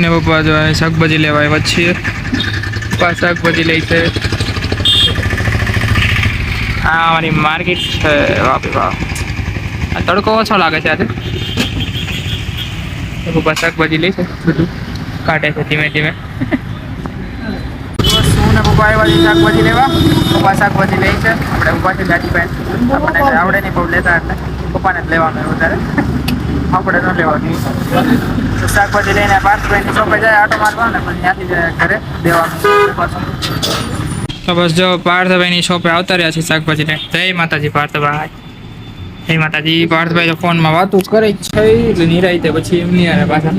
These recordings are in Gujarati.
ને પપ્પા જો શાકભાજી લેવા આવ્યા છીએ. પપ્પા શાકભાજી લઈ છે. આ અમારી માર્કેટ છે. વાહ વાહ, આ તડકો ઓછો લાગે છે આજે. પપ્પા શાકભાજી લે છે, બધું કાઢે છે ધીમે ધીમે. શું ને પપ્પા આવ્યા છે શાકભાજી લેવા. પપ્પા શાકભાજી લે છે. આપણે પપ્પાથી ગાડી પાસે આપણને આવડે નહીં બહુ લેતા, એટલે પપ્પાને જ લેવાનું હોય વધારે, આપણે ન લેવાનું. તો શાકભાજી લઈને પાર્થભાઈની શોપે જાય આટો મારવા ને પછી ત્યાંથી ઘરે દેવાનું. તો બસ જો પાર્થભાઈની શોપે આવતા રહ્યા છે શાકભાજી લઈને. જય માતાજી પાર્થભાઈ. જય માતાજી. પાર્થભાઈ તો ફોનમાં વાતું કરે જ છે એટલે નિરાયતે પછી એમની અને પાછા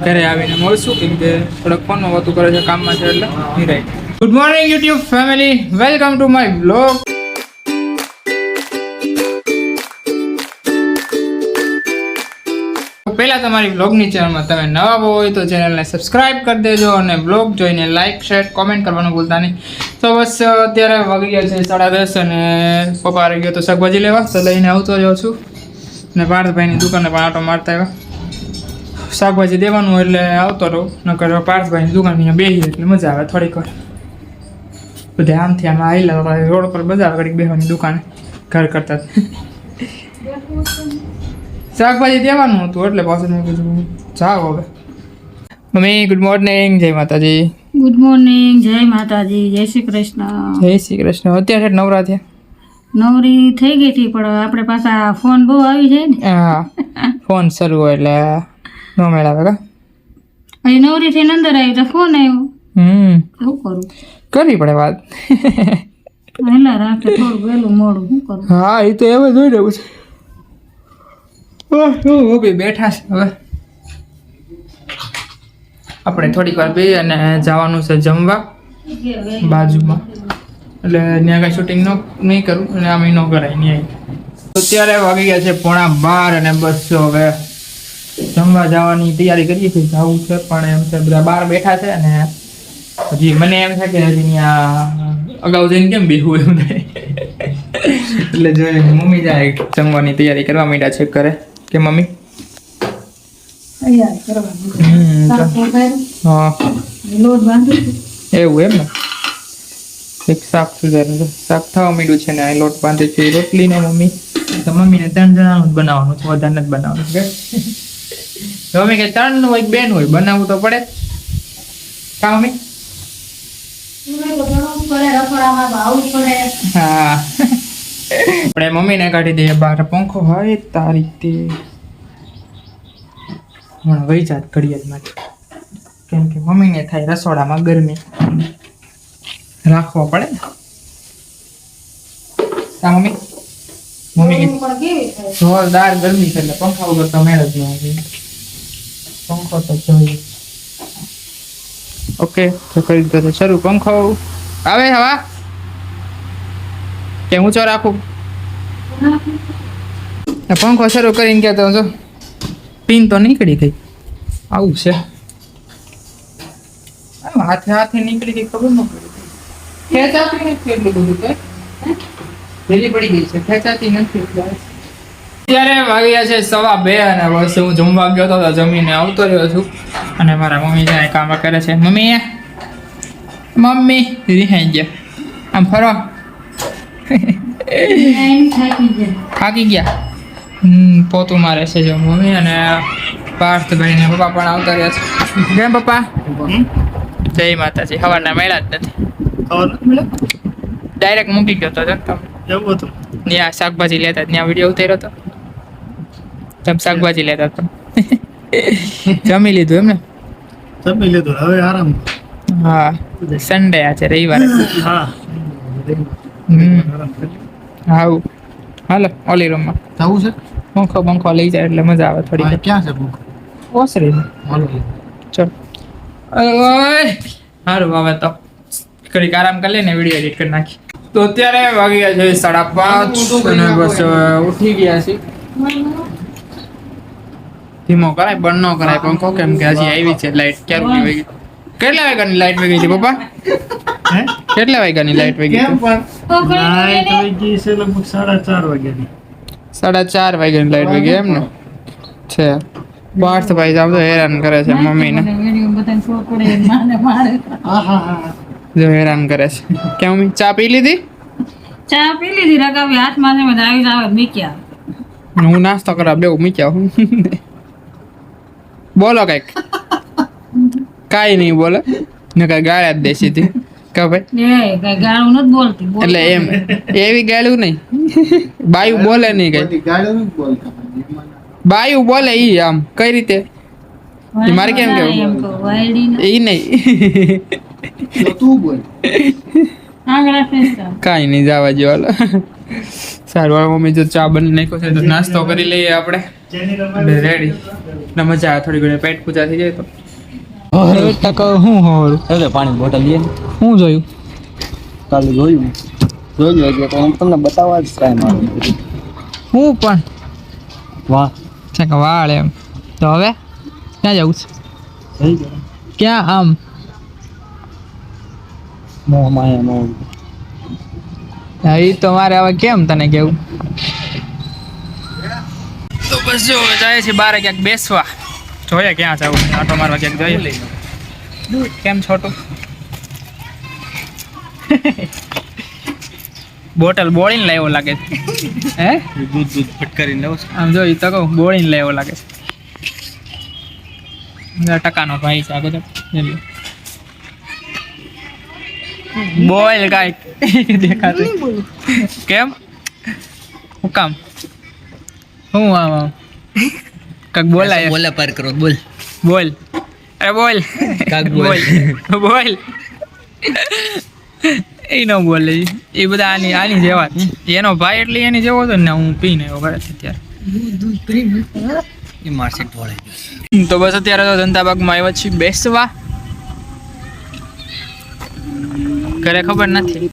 ઘરે આવીને મળશું, કેમ કે થોડોક ફોનમાં વાતું કરે છે, કામમાં છે એટલે નિરાયતે. Good morning YouTube family, welcome to my blog. પહેલા તમારી બ્લોગની ચેનલમાં તમે નવા હોય તો ચેનલને સબસ્ક્રાઇબ કરી દેજો અને બ્લોગ જોઈને લાઇક શેર કોમેન્ટ કરવાનું ભૂલતા નહીં. તો બસ અત્યારે વાગી ગયા છે 10:30 અને પપ્પા આવી ગયો તો શાકભાજી લેવા, તો લઈને આવતો જાઉં છું. અને પાર્થભાઈની દુકાને પણ આટો મારતા આવ્યા. શાકભાજી દેવાનું હોય એટલે આવતો રહું, નકર પાર્થભાઈની દુકાન અહીંયા બેસી એટલે મજા આવે થોડીક વાર. બધા આમથી આમ આવેલા રોડ પર બધા ઘડીક બેસવાની દુકાને ઘર કરતા. શાકભાજી દેવાનું હતું એટલે પાછું મેં કીધું જાઓ હવે. Mummy good morning. જય માતાજી. Good morning. જય માતાજી. જય શ્રી કૃષ્ણ. જય શ્રી કૃષ્ણ. અત્યારે નવરા થયા? નવરી થઈ ગઈ હતી પણ આપણે પાછા ફોન બહુ આવી જાય ને. હા, ફોન શરૂ હોય એટલે ન મેળાવે કા. અહીં નવરી થઈને અંદર આવી તો ફોન આવ્યો. શું કરું, કરવી પડે વાત. વહેલા રાખે થોડું વહેલું મોડું શું કરું. હા એ તો એમ જ હોય ને પછી. બેઠા છે હવે આપણે થોડીક વાર બે અને જવાનું છે જમવા બાજુમાં, એટલે ત્યાં કઈ શૂટિંગ નહીં કરું અને આમ ન કરાય નહીં. અત્યારે વાગી ગયા છે 11:30 અને બસ હવે જમવા જવાની તૈયારી કરીએ છીએ. જવું છે પણ એમ છે બધા બહાર બેઠા છે અને હજી મને એમ છે કે હજી ત્યાં અગાઉ જઈને કેમ બેહું એમ થાય. એટલે જો મમ્મી જાય જમવાની તૈયારી કરવા માંડ્યા છે ઘરે. કે મમ્મી હા એવું એમ ને. એક શાક સુધારેલું શાક થવા માંડ્યું છે ને આ લોટ બાંધે છે રોટલી ને મમ્મી. તો મમ્મીને 3 જણાનું જ બનાવવાનું છે, વધારે નથી બનાવવાનું કે. મમ્મી કે 3 હોય 2 હોય બનાવવું તો પડે કા મમ્મી. હા આપણે મમ્મીને કાઢી દઈએ બહાર. પંખો હોય તારી તે હમણાં વહી જાત ઘડિયાળમાંથી, કેમ કે મમ્મીને થાય રસોડામાં ગરમી રાખવો પડે ને. કા મમ્મી. મમ્મી જોરદાર ગરમી છે એટલે પંખા વગર તો મેળ જ ન આવે. પંખો તો જોઈએ. ઓકે તો કરી દીધો શરૂ પંખો. આવે હવા કે ઊંચો રાખું? પંખો શરૂ કરીને કહેતો જો પિન તો નીકળી ગઈ. આવું છે હાથે હાથે નીકળી ગઈ, ખબર ન પડી. ખેંચાતી નથી એટલું બધું કે ઢીલી પડી ગઈ છે, ખેંચાતી નથી. અત્યારે વાગ્યા છે 2:15 અને બસ હું જમવા ગયો હતો, જમીને આવતો રહ્યો છું. અને મારા મમ્મી જાય કામ કરે છે. મમ્મી મમ્મી રિહાઈ ગયા આમ ફરો. થાકી ગયા. પોતું મારે છે જો મમ્મી અને પાર્થભાઈ ને પપ્પા પણ આવતા રહ્યા છે. કેમ પપ્પા? જય માતાજી. સવારના મળ્યા જ નથી. ડાયરેક્ટ મૂકી ગયો હતો એવું હતું ત્યાં શાકભાજી લેતા, ત્યાં વિડીયો ઉતાર્યો હતો. તમે શાકભાજી લેતા હતા. જમી લીધું એમ ને? જમી લીધું, હવે આરામ. હા સન્ડે આજે રવિવારે. હા આવું હાલો ઓલી રૂમમાં જવું છે. પંખો લઈ જાય એટલે મજા આવે થોડી. ક્યાં છે બુક? ઓસરી ચલ સારું હવે તો ઘડીક આરામ કરી લઈને વિડીયો એડિટ કરી નાખી. તો અત્યારે વાગી ગયા છે 5:30 અને બસ ઉઠી ગયા છે. ધીમો કરાય બંધ ન કરાય પંખો, કેમ કે હજી આવી છે લાઈટ. ક્યારની વહી ગઈ? કેટલા વાગ્યાની લાઈટ વહી ગઈ હતી પપ્પા? કેટલા વાગ્યાની લાઈટ વહી ગઈ? લાઈટ વહી ગઈ છે લગભગ 4:30 વાગ્યાની. 4:30 વાગ્યાની લાઈટ વહી ગઈ એમ ને છે. પાર્થભાઈ સાહેબ તો હેરાન કરે છે મમ્મીને. વિડીયો બધાને શો કરે માને મારે. જો હેરાન કરે છે. કેમ મમ્મી ચા પી લીધી? ચા પી લીધી રકાવી હાથમાં છે બધા આવી જાવ મીક્યા. હું નાસ્તો કરવા બેવું મૂક્યા હું. બોલો કઈક. કાઈ નહીં બોલે ને કઈ ગાળ્યા જ દે સીધી કે ભાઈ એ કઈ ગાળું નથી બોલતી એટલે એમ એવી ગાળ્યું નહીં. બાયું બોલે નહીં કઈ. બાયું બોલે ઈ આમ કઈ રીતે ઈ મારે કેમ કેવું એમ કહું વાયડી ઈ નહીં તું બોલ. આંગળા ફેંસતા કાઈ નહીં જવા જો હાલો. સારું હવે મમ્મી જો ચા બની નાખ્યો છે તો નાસ્તો કરી લઈએ આપણે રેડી ને મજા આવે થોડી ઘણી પેટ પૂજા થઈ જાય તો. હું હોરું એટલે પાણી બોટલ લઈએ હું જોયું કાલે જોયું એટલે તો હું તમને બતાવવા જ ટ્રાય મારું હું પણ વાહ છે કે વાળ એમ તો હવે ક્યાં જવું છે થઈ ગયું ક્યાં આમ મોહ માયા મોહ એ તો મારે હવે કેમ તને કેવું તો બસ જો જાય છે બારે ક્યાંક બેસવા જોઈએ ક્યાં જવું આટો મારવા ક્યાંક જોઈએ કેમ છોટું બોટલ બોળીને લાવ્યો લાગે છે હે દૂધ ફટકારીને લાવો આમ જો ઈ તો કહું બોળીને લાવ્યો લાગે છે ટકાનો ભાઈ છે આગળ બોલ કાંઈક દેખાતું કેમ હું કામ હું આમ કાંઈક બોલાય બોલે પાર કરો બોલ બોલ અરે બોલ કાક બોલ. બોલ એ ન બોલે એ બધા આની જેવા જ. એનો ભાઈ એટલે એની જેવો હતો ને હું પીને એવો કરે છે અત્યારે એ મારશે ઢોળાઈ ગયો તો બસ અત્યારે તો જનતાબાગમાં આવ્યા છીએ બેસવા ઘરે ખબર નથી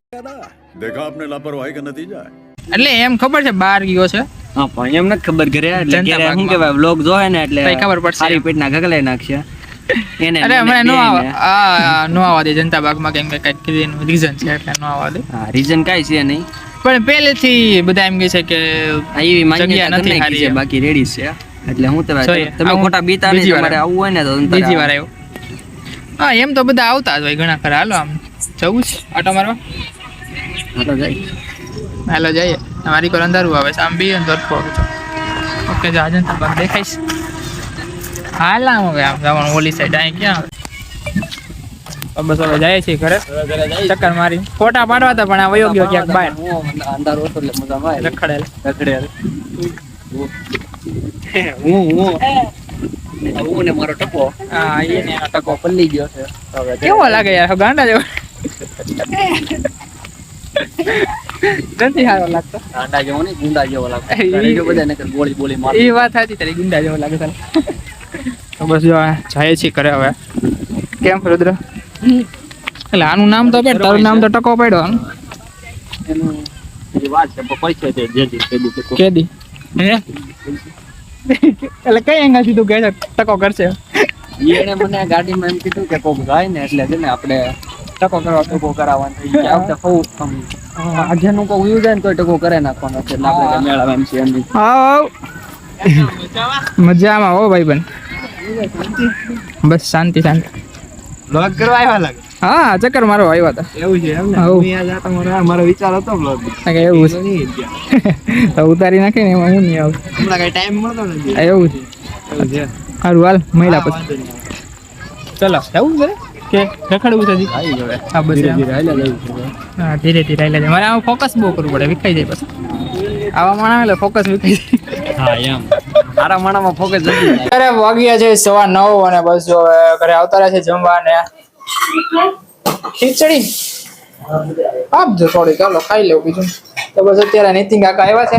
देखा आपने लापरवाही का नतीजा है એટલે એમ ખબર છે બહાર ગયો છે હા પણ એમ નથી ખબર ઘરે એટલે જનતા ઘરે શું બાગમાં. કહેવાય વ્લોગ જોવે ને એટલે તઈ ખબર પડશે. સારી પેટના ગગલે નાખશે એને અરે મને હમણાં નો બેયને. આવવા નો આવવા દે જનતાબાગમાં કેમ કે કંઈક રીઝન છે એટલે નો આવવા દે હા રીઝન કાંઈ છે નહીં પણ પહેલેથી બધા એમ કહે છે કે આ એવી જગ્યા માન્યતા નથી નથી સારી છે એમ. બાકી રેડી છે એટલે હું Sorry, તમે આવું ખોટા બીતા નહીં બીજી વાર તમારે આવવું હોય ને તો અંતર બીજી વાર આવો. આવ્યો હા એમ તો બધા આવતા જ હોય ઘણા ખરા હાલો આમ જવું છે આટો મારવા હા તો જાય હાલો જઈએ અમારી કોલ અંધારું આવે છે આમ બી અંધારું આવે છે ઓકે જો જનતાબાગ દેખાઈશ હાલ આમ હવે આમ જવાનું ઓલી સાઈડ અહીં ક્યાં આવે તો બસ હવે જાય છે ઘરે ચક્કર મારી ફોટા પાડવા હતા પણ આ વયો ગયો ક્યાંક બહાર અંધારો હતો એટલે મજામાં આવે રખડેલ હું ને મારો ટકો હા એને એનો ટકો પલ્લી ગયો છે હવે કેવો લાગે યાર ગાંડા જેવો નથી સારો લાગતો ગાંડા જેવો નહીં ગુંડા જેવો લાગે એ- ગાડી જો બધા નકર ગોળી બોલી મારે એ વાત સાચી તારી ગુંડા જેવો લાગે તને તો બસ જો આ જાય છે ઘરે હવે કેમ રુદ્ર એટલે આનું નામ તો પેડ તારું નામ તો ટકો પડ્યો આનું એનું જે વાત છે પૈસા છે જે દી તે દી કેદી હે એટલે કઈ એંગલથી તું કહે છે ટકો કરશે એને મને ગાડીમાં એમ કીધું કે કોક જાય ને એટલે છે ને આપણે ટકો કરવા ટકો કરાવવાનો છે કે આવતા ફૌ આજનું કોઈ ઉયું જાય ને તોય ટકો કરે નાખવાનો છે એટલે આપણે મેળાવા એમ છે એમ આવ મજામાં હો ભાઈ બન બસ શાંતિ શાંતિ બ્લોગ કરવા આવ્યા લાગે હા ચક્કર મારો આવ્યા હતા એવું છે એમ ને આવું. હું યાદ આતા મારો વિચાર હતો બ્લોગ કે એવું છે ઉતારી નાખીને એમાં હું નહીં આવું હમણાં કઈ ટાઈમ મળતો નથી એવું છે એવું છે સારું હાલ મહિલા પછી વાંધો નહીં. ચલો જવું છે કે રખડવું છે હજી? આવી ગયો હા બસ ધીરે એમ. ધીરે હાલ્યા જવું છે. હા ધીરે ધીરે હાલ્યા જાય. મારે આમાં ફોકસ બહુ કરવું પડે વિખાઈ જાય પછી આવા માણસ એટલે ફોકસ વિખાઈ જાય હા એમ મારા માણામાં ફોકસ નથી અરે વાગ્યા છે 9:15 અને બસ જો હવે ઘરે આવતા રહ્યા છે જમવા ને ખીચડી આપજો થોડી ચાલો ખાઈ લેવું બીજું તો બસ અત્યારે નીતિન કાકા આવ્યા છે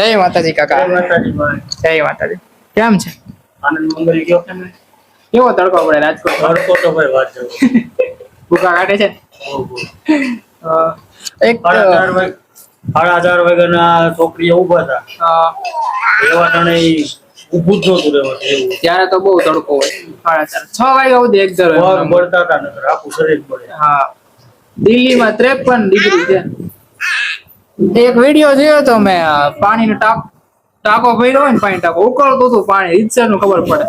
જય માતાજી કાકા જય માતાજી કેમ છે આનંદ મંગલ ગયો કે નહીં? કેવો તડકો પડે રાજકોટ તડકો તો ભાઈ વાત જવું. ભૂકા કાઢે છે એક 4:30 વાગ્યાના છોકરીઓ ઊભા હતા એવા ટાણે ઊભું જ નહોતું રહેવાતું એવું. ત્યારે તો બહુ તડકો હોય 6:30 વાગ્યા સુધી એક દર પગ બળતા હતા નકર આખું શરીર બળે. હા દિલ્હીમાં 53 ડિગ્રી છે એક વિડીયો જોયો તો મેં પાણીનું ટાંક ટાંકો ભર્યો હોય ને પાણી ટાંકો ઉકળતું હતું પાણી રીતસર નું ખબર પડે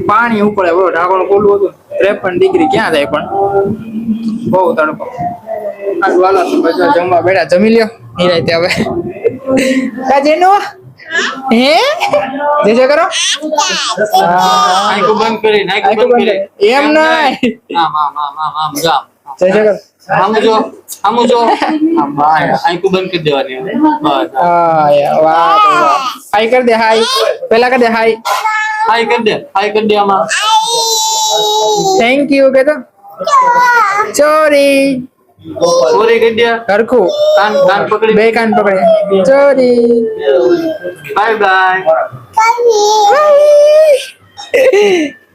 પાણી ઉકળે બોલો ઢાંકણું ખોલવું હતું 53 ડિગ્રી ક્યાં જાય પણ બહુ તડકો હાલો બધા જમવા બેઠા જમી લ્યો નિરાંતે હવે કાજેનો હે જે કરો આંખો બંધ કરી એમ નહીં આમ જામ જે કરો આમ જો આંખો બંધ કરી દેવાની બસ હા યાર વાહ હાઈ કર દે હાઈ પેલા કર દે હાઈ હાઈ કરી દે આમાં થેન્ક યુ કે તો ચોરી સોરી કરી દે હરખું કાન પકડી બે કાન પકડે ચોરી બાય બાય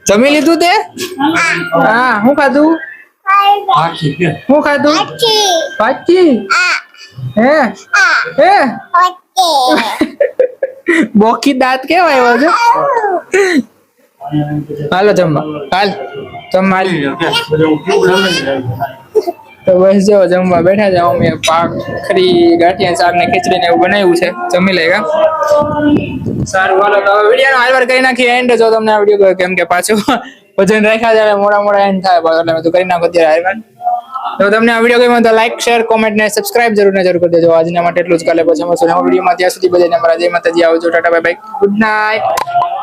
જમી લીધું તે હા શું ખાધું હાથી શું ખાધું પાછી હે હે બોકી દાંત કેવા આવ્યો છે હાલો જમવા હાલ જમવા તો બસ જો જમવા બેઠા છે અમે ભાખરી ગાંઠિયા શાક ને ખીચડી ને એવું બનાવ્યું છે જમી લેગા સારું હાલો તો હવે વિડીયો નો હાલવાર કરી નાખીએ એન્ડ જો તમને આ વિડીયો કેમ કે પાછું વજન રાખ્યા જાય મોડા એન્ડ થાય એટલે મેં તો કરી નાખો અત્યારે હાલવાર તો તમને આ વિડીયો ગમ્યો તો લાઈક શેર કોમેન્ટ ને સબસ્ક્રાઇબ જરૂર કરી દેજો આજના માટે એટલું જ કાલે પછી મળશું નવા વિડીયોમાં ત્યાં સુધી બધાને મારા જય માતાજી આવજો Tata bye bye good night